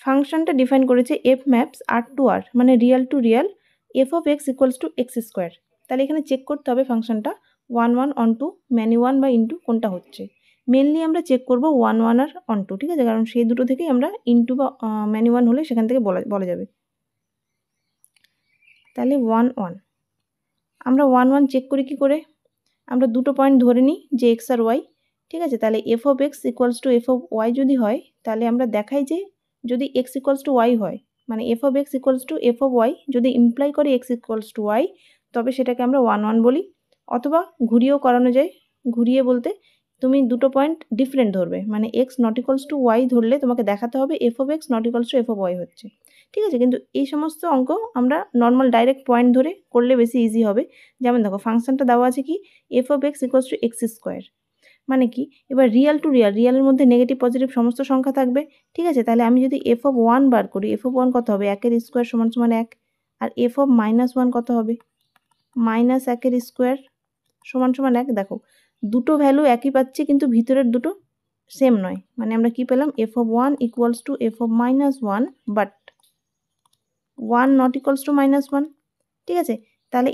ফাংশনটা ডিফাইন করেছে F maps R to R, মানে real to real F of X equals to X square. তাহলে এখানে check করতে হবে ফাংশনটা 1 1 অন টু ম্যানি 1 বা ইন্টু কোনটা হচ্ছে। মেনলি আমরা চেক করব 1 1 আর অন টু, ঠিক আছে, কারণ সেই দুটো থেকেই আমরা ইন্টু বা ম্যানি 1 হলে সেখান থেকে বলা যাবে। তাহলে 1 1 আমরা 1 1 চেক করি কি করে, আমরা দুটো পয়েন্ট ধরে নিই যে এক্স আর ওয়াই, ঠিক আছে। তাহলে F of X equals to F of Y যদি হয়, তাহলে আমরা দেখাই যে যদি এক্স ইকুয়ালস টু ওয়াই হয়, মানে F of X equals to F of Y যদি ইমপ্লাই করে এক্স ইকুয়ালস টু ওয়াই, তবে সেটাকে আমরা 1 1 বলি। অথবা ঘুরিয়েও করানো যায়। ঘুরিয়ে বলতে তুমি দুটো পয়েন্ট ডিফারেন্ট ধরবে, মানে X not equals to Y ধরলে তোমাকে দেখাতে হবে F of X not equals to F of Y হচ্ছে, ঠিক আছে। কিন্তু এই সমস্ত অঙ্ক আমরা নর্মাল ডাইরেক্ট পয়েন্ট ধরে করলে বেশি ইজি হবে। যেমন দেখো ফাংশনটা দেওয়া আছে কি F of X equals to X square, মানে কি এবার রিয়াল টু রিয়াল, রিয়ালের মধ্যে নেগেটিভ পজিটিভ সমস্ত সংখ্যা থাকবে, ঠিক আছে। তাহলে আমি যদি এফ অফ 1 বার করি, এফ অফ 1 কত হবে, 1 এর স্কোয়ার সমান সমান 1। আর এফ অফ মাইনাস 1 কত হবে, মাইনাস 1 এর স্কোয়ার সমান সমান 1। দেখো দুটো ভ্যালু একই পাচ্ছি কিন্তু ভিতরের দুটো সেম নয়, মানে আমরা কি পেলাম F of 1 equals to F of minus 1 but 1 not equals two minus 1, ঠিক আছে। তাহলে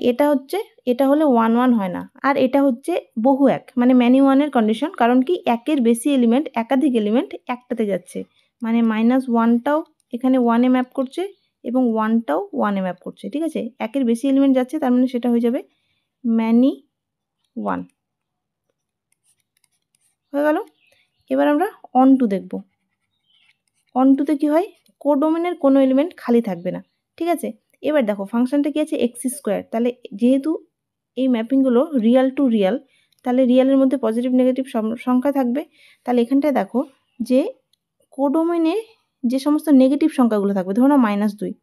এটা হলে 1 1 হয় না, আর এটা হচ্ছে বহু এক, মানে ম্যানি ওয়ানের কন্ডিশন। কারণ কি একের বেশি এলিমেন্ট, একাধিক এলিমেন্ট একটাতে যাচ্ছে, মানে মাইনাস 1টাও এখানে 1-এ ম্যাপ করছে এবং 1টাও 1-এ ম্যাপ করছে, ঠিক আছে। একের বেশি এলিমেন্ট যাচ্ছে, তার মানে সেটা হয়ে যাবে ম্যানি 1 হয়ে গেল। এবার আমরা অন টু দেখব। অন টুতে কী হয়, কোডোমেনের কোনো এলিমেন্ট খালি থাকবে না, ঠিক আছে। এবার দেখো ফাংশনটা কি আছে এক্স স্কোয়ার, তাহলে যেহেতু এই ম্যাপিংগুলো রিয়াল টু রিয়াল, তাহলে রিয়ালের মধ্যে পজিটিভ নেগেটিভ সংখ্যা থাকবে। তাহলে এখানটায় দেখো যে কোডোমেনে যে সমস্ত নেগেটিভ সংখ্যাগুলো থাকবে, ধরো না -2,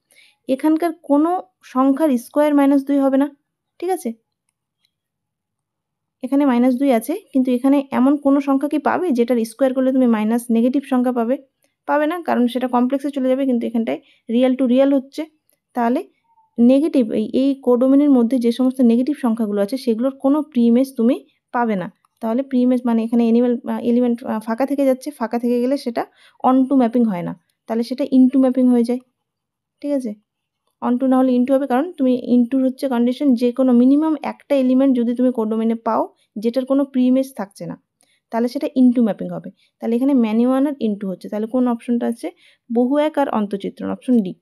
এখানকার কোনো সংখ্যার স্কোয়ার -2 হবে না, ঠিক আছে। এখানে -2 আছে, কিন্তু এখানে এমন কোনো সংখ্যা কি পাবে যেটার স্কোয়ার করলে তুমি মাইনাস নেগেটিভ সংখ্যা পাবে না, কারণ সেটা কমপ্লেক্সে চলে যাবে। কিন্তু এখানটায় রিয়াল টু রিয়াল হচ্ছে, তাহলে নেগেটিভ এই কোডোমেনের মধ্যে যে সমস্ত নেগেটিভ সংখ্যাগুলো আছে সেগুলোর কোনো প্রিইমেজ তুমি পাবে না। তাহলে প্রিইমেজ মানে এখানে এলিমেন্ট ফাঁকা থেকে যাচ্ছে, ফাঁকা থেকে গেলে সেটা অন টু ম্যাপিং হয় না, তাহলে সেটা ইনটু ম্যাপিং হয়ে যায়, ঠিক আছে। অন টু না হলে ইনটু হবে, কারণ তুমি ইনটুর হচ্ছে কন্ডিশন যে কোনো মিনিমাম একটা এলিমেন্ট যদি তুমি কোডোমেনে পাও যেটার কোনো প্রিইমেজ থাকছে না, তাহলে সেটা ইনটু ম্যাপিং হবে। তাহলে এখানে ম্যানি ওয়ান আর ইনটু হচ্ছে, তাহলে কোন অপশনটা আছে, বহু এক আর অন্তচিত্রণ, অপশন ডি।